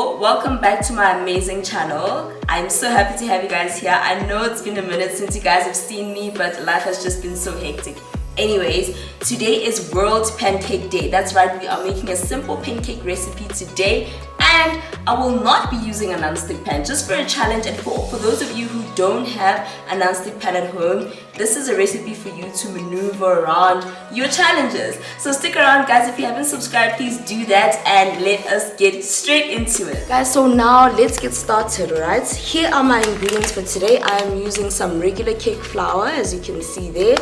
people, welcome back to my amazing channel. I'm so happy to have you guys here. I know it's been a minute since you guys have seen me, but life has just been so hectic. Anyways, today is World Pancake Day. That's right, we are making a simple pancake recipe today, and I will not be using a non-stick pan, just for a challenge. And for those of you who don't have a non-stick pan at home, this is a recipe for you to maneuver around your challenges. So stick around, guys. If you haven't subscribed, please do that, and let us get straight into it. Guys, so now let's get started, right? Here are my ingredients for today. I am using some regular cake flour, as you can see there.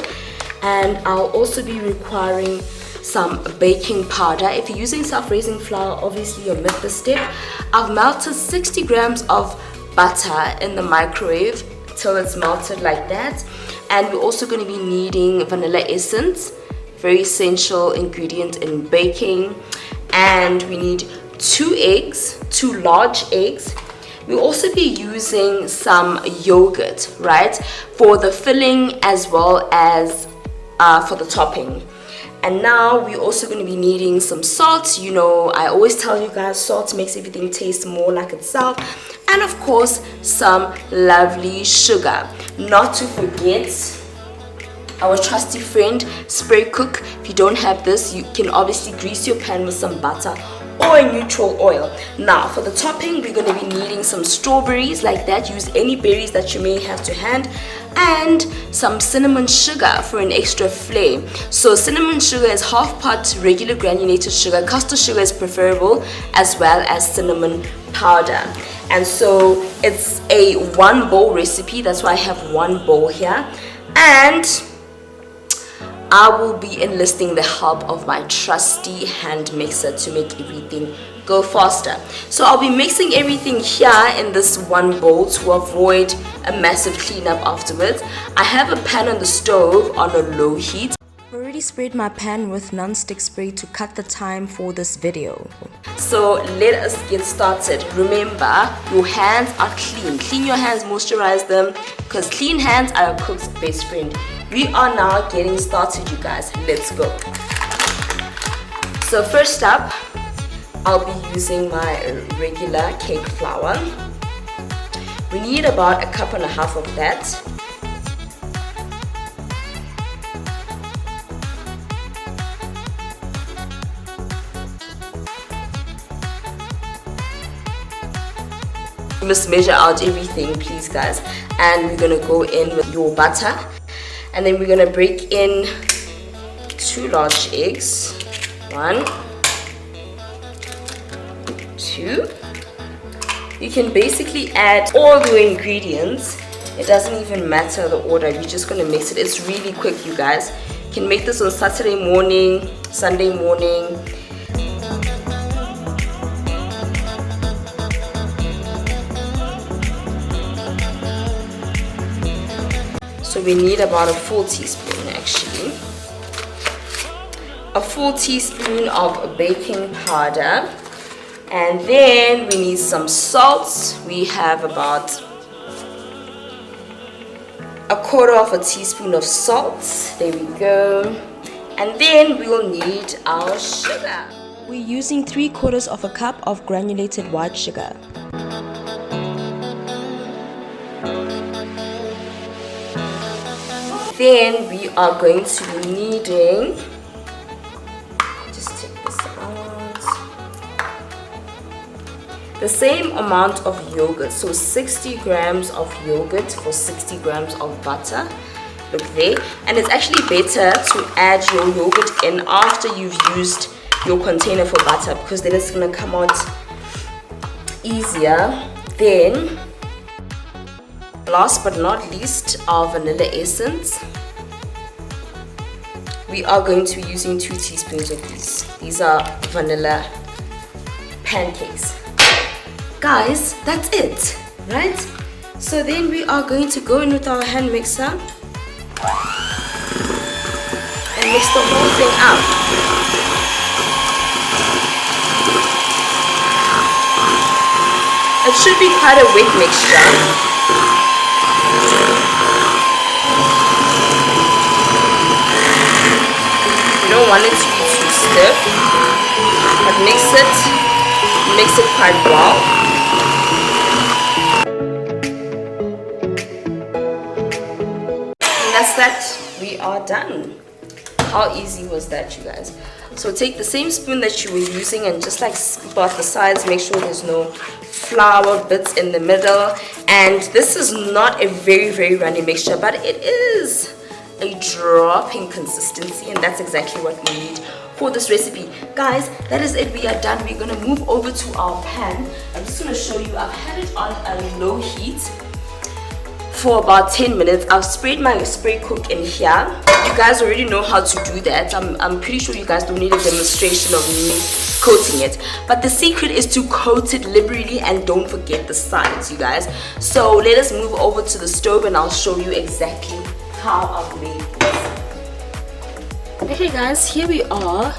And I'll also be requiring some baking powder. If you're using self-raising flour, obviously omit this step. I've melted 60 grams of butter in the microwave till it's melted like that. And we're also going to be needing vanilla essence, very essential ingredient in baking. And we need 2 eggs, 2 large eggs. We'll also be using some yogurt, right, for the filling as well as for the topping. And now we're also going to be needing some salt. You know, I always tell you guys, salt makes everything taste more like itself. And of course, some lovely sugar. Not to forget our trusty friend, spray cook. If you don't have this, you can obviously grease your pan with some butter or a neutral oil. Now for the topping, we're going to be needing some strawberries like that. Use any berries that you may have to hand, and some cinnamon sugar for an extra flavor. So cinnamon sugar is half pot regular granulated sugar. Caster sugar is preferable, as well as cinnamon powder. And so it's a 1 bowl recipe. That's why I have 1 bowl here. And I will be enlisting the help of my trusty hand mixer to make everything go faster. So I'll be mixing everything here in this 1 bowl to avoid a massive cleanup afterwards. I have a pan on the stove on a low heat. I've already sprayed my pan with non-stick spray to cut the time for this video. So let us get started. Remember, your hands are clean. Clean your hands, moisturize them, because clean hands are a cook's best friend. We are now getting started, you guys. Let's go. So first up, I'll be using my regular cake flour. We need about 1.5 cups of that. You must measure out everything, please, guys. And we're gonna go in with your butter. And then we're going to break in 2 large eggs. 1, 2. You can basically add all your ingredients. It doesn't even matter the order. You're just going to mix it. It's really quick, you guys. You can make this on Saturday morning, Sunday morning. So we need about a full teaspoon, actually. A full teaspoon of baking powder. And then we need some salt. We have about 1/4 teaspoon of salt. There we go. And then we will need our sugar. We're using 3/4 cup of granulated white sugar. Then we are going to be needing, just take this out, the same amount of yogurt. So 60 grams of yogurt for 60 grams of butter. Look there. And it's actually better to add your yogurt in after you've used your container for butter, because then it's going to come out easier. Then last but not least, our vanilla essence. We are going to be using 2 teaspoons of these. These are vanilla pancakes. Guys, that's it, right? So then we are going to go in with our hand mixer and mix the whole thing up. It should be quite a wet mixture. You don't want it to be too stiff, but mix it mix it quite well. And that's that. We are done. How easy was that, you guys? So take the same spoon that you were using and just like scoop out the sides. Make sure there's no flour bits in the middle. And this is not a very runny mixture, but it is a dropping consistency, and that's exactly what we need for this recipe. Guys, that is it. We are done. We're gonna move over to our pan. I'm just gonna show you. I've had it on a low heat for about 10 minutes. I've sprayed my spray cook in here. You guys already know how to do that. I'm pretty sure you guys don't need a demonstration of me coating it, but the secret is to coat it liberally and don't forget the sides, you guys. So let us move over to the stove and I'll show you exactly how I've made this. Okay guys, here we are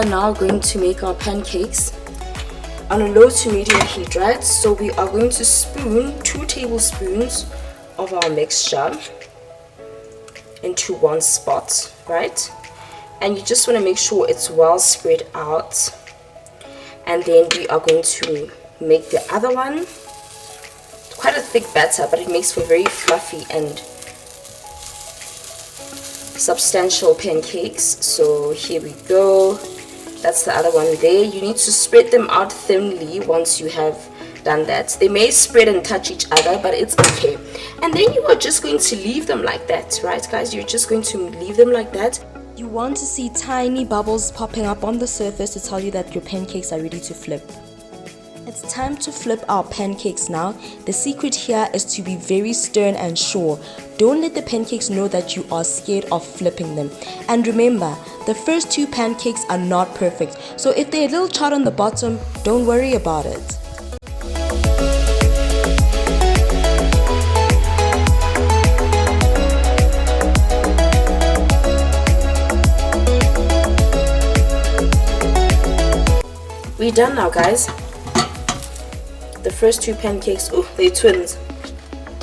now going to make our pancakes on a low to medium heat, right? So we are going to spoon 2 tablespoons of our mixture into one spot, right? And you just want to make sure it's well spread out. And then we are going to make the other one. It's quite a thick batter, but it makes for very fluffy and substantial pancakes. So here we go. That's the other one there. You need to spread them out thinly once you have done that. They may spread and touch each other, but it's okay. And then you are just going to leave them like that, right guys? You're just going to leave them like that. You want to see tiny bubbles popping up on the surface to tell you that your pancakes are ready to flip. It's time to flip our pancakes now. The secret here is to be very stern and sure. Don't let the pancakes know that you are scared of flipping them. And remember, the first 2 pancakes are not perfect. So if they're a little charred on the bottom, don't worry about it. We're done now, guys. The first 2 pancakes, oh, they're twins.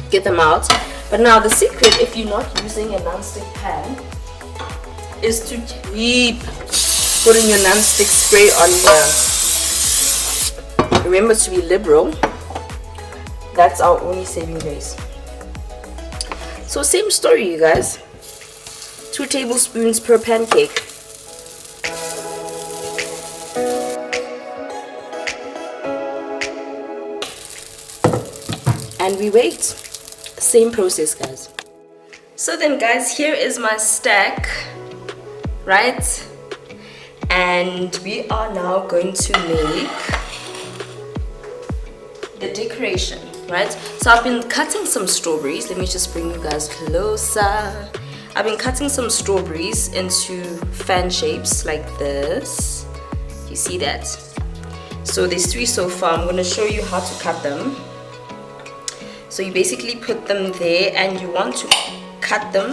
Get them out. But now the secret, if you're not using a non-stick pan, is to keep putting your non-stick spray on here. Remember to be liberal. That's our only saving grace. So same story, you guys. 2 tablespoons per pancake. And we wait. Same process, guys. So then guys, here is my stack, right? And we are now going to make the decoration, right? So I've been cutting some strawberries. Let me just bring you guys closer. I've been cutting some strawberries into fan shapes like this. You see that? So there's 3 so far. I'm going to show you how to cut them. So you basically put them there and you want to cut them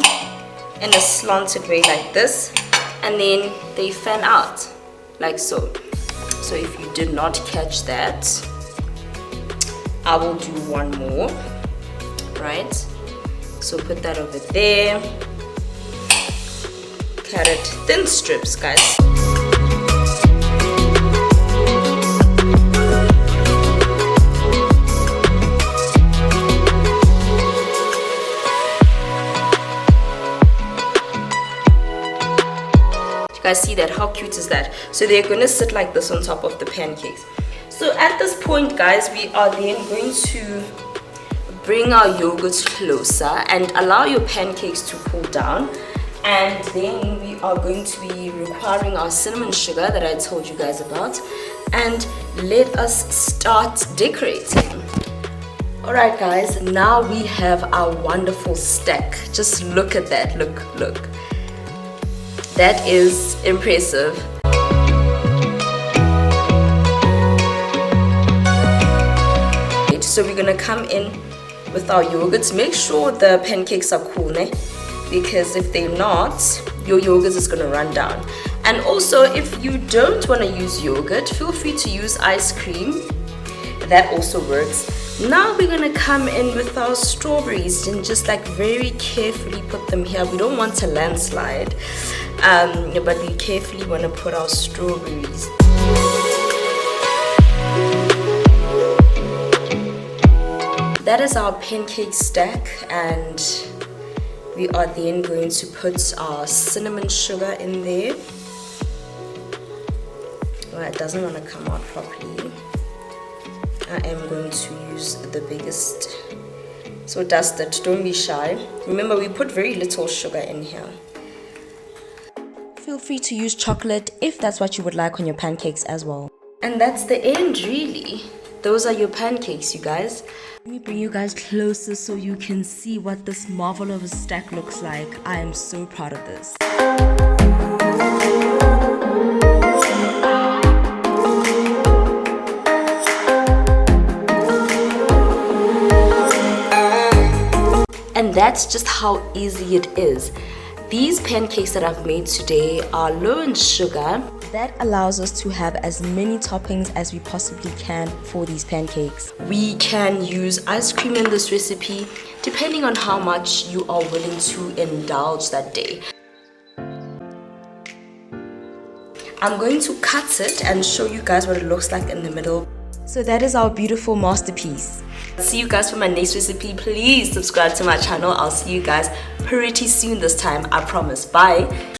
in a slanted way like this, and then they fan out like so. So if you did not catch that, I will do one more, right? So put that over there. Cut it thin strips, guys. Guys, see that? How cute is that? So they're going to sit like this on top of the pancakes. So at this point, guys, we are then going to bring our yogurt closer and allow your pancakes to cool down. And then we are going to be requiring our cinnamon sugar that I told you guys about. And let us start decorating. Alright guys, now we have our wonderful stack. Just look at that. Look. That is impressive. So we're gonna come in with our yogurts. Make sure the pancakes are cool, because if they're not, your yogurt is gonna run down. And also, if you don't want to use yogurt, feel free to use ice cream. That also works. Now we're gonna come in with our strawberries and just like very carefully put them here. We don't want a landslide, but we carefully want to put our strawberries. that is our pancake stack, and we are then going to put our cinnamon sugar in there. Well, it doesn't want to come out properly. I am going to use the biggest. So dust it, don't be shy. Remember, we put very little sugar in here. Feel free to use chocolate if that's what you would like on your pancakes as well. And that's the end, really. Those are your pancakes, you guys. Let me bring you guys closer so you can see what this marvel of a stack looks like. I am so proud of this. And that's just how easy it is. These pancakes that I've made today are low in sugar. That allows us to have as many toppings as we possibly can for these pancakes. We can use ice cream in this recipe, depending on how much you are willing to indulge that day. I'm going to cut it and show you guys what it looks like in the middle. So that is our beautiful masterpiece. See you guys for my next recipe. Please subscribe to my channel. I'll see you guys pretty soon this time, I promise. Bye.